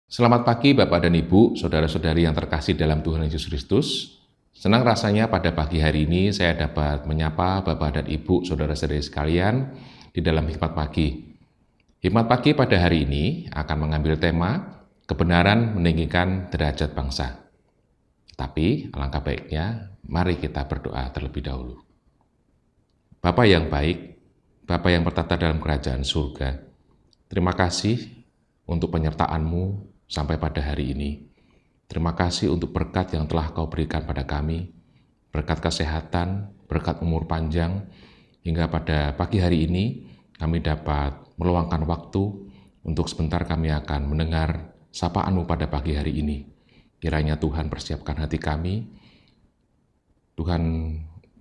Selamat pagi Bapak dan Ibu, saudara-saudari yang terkasih dalam Tuhan Yesus Kristus. Senang rasanya pada pagi hari ini saya dapat menyapa Bapak dan Ibu, saudara-saudari sekalian di dalam Hikmat Pagi. Hikmat Pagi pada hari ini akan mengambil tema kebenaran meninggikan derajat bangsa. Tapi alangkah baiknya, mari kita berdoa terlebih dahulu. Bapa yang baik, Bapa yang bertata dalam kerajaan surga, terima kasih untuk penyertaan-Mu sampai pada hari ini. Terima kasih untuk berkat yang telah Kau berikan pada kami, berkat kesehatan, berkat umur panjang, hingga pada pagi hari ini kami dapat meluangkan waktu untuk sebentar kami akan mendengar sapaan-Mu pada pagi hari ini. Kiranya Tuhan persiapkan hati kami, Tuhan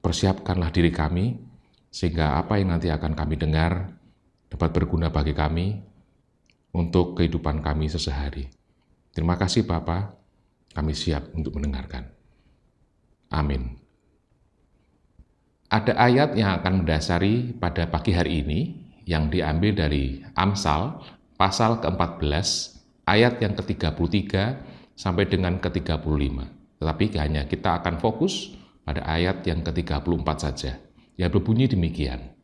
persiapkanlah diri kami, sehingga apa yang nanti akan kami dengar dapat berguna bagi kami untuk kehidupan kami sehari-hari. Terima kasih Bapa, kami siap untuk mendengarkan. Amin. Ada ayat yang akan mendasari pada pagi hari ini yang diambil dari Amsal pasal ke-14 ayat yang ke-33 sampai dengan ke-35. Tetapi hanya kita akan fokus pada ayat yang ke-34 saja, yang berbunyi demikian.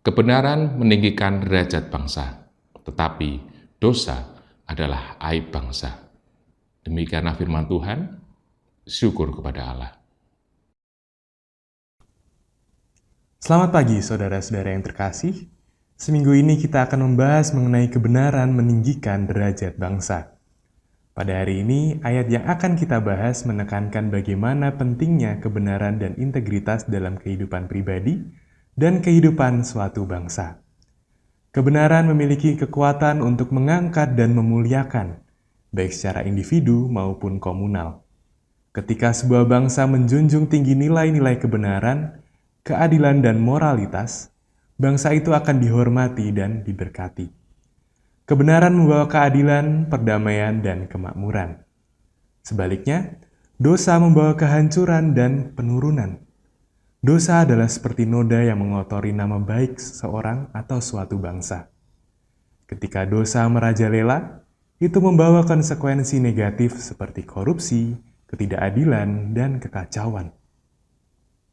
Kebenaran meninggikan derajat bangsa, tetapi dosa adalah aib bangsa. Demikianlah firman Tuhan, syukur kepada Allah. Selamat pagi saudara-saudara yang terkasih. Seminggu ini kita akan membahas mengenai kebenaran meninggikan derajat bangsa. Pada hari ini, ayat yang akan kita bahas menekankan bagaimana pentingnya kebenaran dan integritas dalam kehidupan pribadi dan kehidupan suatu bangsa. Kebenaran memiliki kekuatan untuk mengangkat dan memuliakan, baik secara individu maupun komunal. Ketika sebuah bangsa menjunjung tinggi nilai-nilai kebenaran, keadilan, dan moralitas, bangsa itu akan dihormati dan diberkati. Kebenaran membawa keadilan, perdamaian, dan kemakmuran. Sebaliknya, dosa membawa kehancuran dan penurunan. Dosa adalah seperti noda yang mengotori nama baik seseorang atau suatu bangsa. Ketika dosa merajalela, itu membawa konsekuensi negatif seperti korupsi, ketidakadilan, dan kekacauan.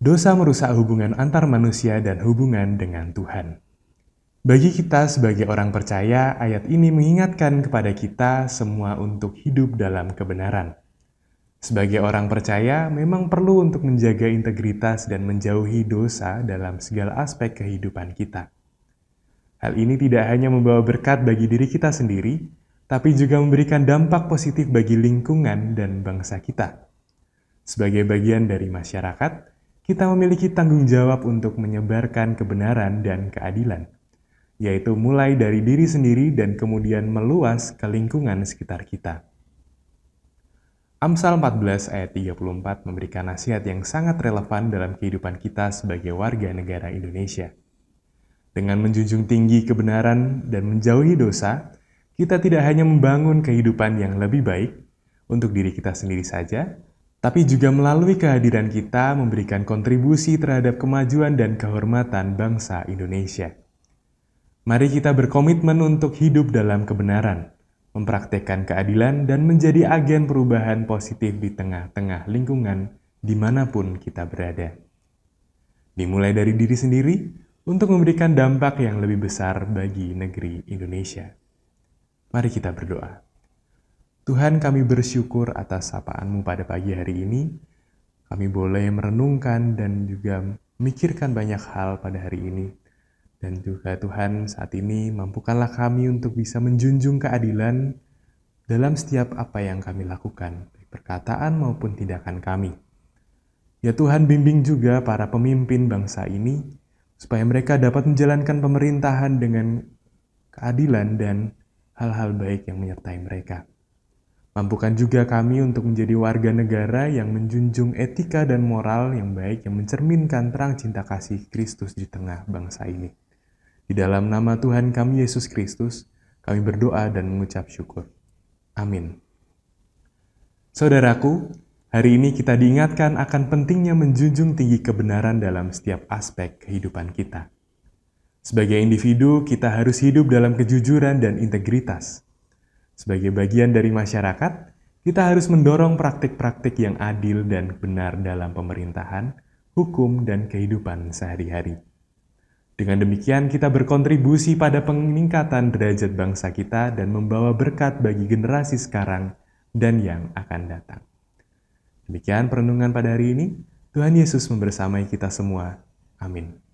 Dosa merusak hubungan antar manusia dan hubungan dengan Tuhan. Bagi kita sebagai orang percaya, ayat ini mengingatkan kepada kita semua untuk hidup dalam kebenaran. Sebagai orang percaya, memang perlu untuk menjaga integritas dan menjauhi dosa dalam segala aspek kehidupan kita. Hal ini tidak hanya membawa berkat bagi diri kita sendiri, tapi juga memberikan dampak positif bagi lingkungan dan bangsa kita. Sebagai bagian dari masyarakat, kita memiliki tanggung jawab untuk menyebarkan kebenaran dan keadilan, yaitu mulai dari diri sendiri dan kemudian meluas ke lingkungan sekitar kita. Amsal 14 ayat 34 memberikan nasihat yang sangat relevan dalam kehidupan kita sebagai warga negara Indonesia. Dengan menjunjung tinggi kebenaran dan menjauhi dosa, kita tidak hanya membangun kehidupan yang lebih baik untuk diri kita sendiri saja, tapi juga melalui kehadiran kita memberikan kontribusi terhadap kemajuan dan kehormatan bangsa Indonesia. Mari kita berkomitmen untuk hidup dalam kebenaran, mempraktekkan keadilan, dan menjadi agen perubahan positif di tengah-tengah lingkungan dimanapun kita berada. Dimulai dari diri sendiri untuk memberikan dampak yang lebih besar bagi negeri Indonesia. Mari kita berdoa. Tuhan, kami bersyukur atas sapaan-Mu pada pagi hari ini. Kami boleh merenungkan dan juga memikirkan banyak hal pada hari ini. Dan juga Tuhan, saat ini mampukanlah kami untuk bisa menjunjung keadilan dalam setiap apa yang kami lakukan, baik perkataan maupun tindakan kami. Ya Tuhan, bimbing juga para pemimpin bangsa ini, supaya mereka dapat menjalankan pemerintahan dengan keadilan dan hal-hal baik yang menyertai mereka. Mampukan juga kami untuk menjadi warga negara yang menjunjung etika dan moral yang baik yang mencerminkan terang cinta kasih Kristus di tengah bangsa ini. Di dalam nama Tuhan kami Yesus Kristus, kami berdoa dan mengucap syukur. Amin. Saudaraku, hari ini kita diingatkan akan pentingnya menjunjung tinggi kebenaran dalam setiap aspek kehidupan kita. Sebagai individu, kita harus hidup dalam kejujuran dan integritas. Sebagai bagian dari masyarakat, kita harus mendorong praktik-praktik yang adil dan benar dalam pemerintahan, hukum, dan kehidupan sehari-hari. Dengan demikian, kita berkontribusi pada peningkatan derajat bangsa kita dan membawa berkat bagi generasi sekarang dan yang akan datang. Demikian perenungan pada hari ini. Tuhan Yesus membersamai kita semua. Amin.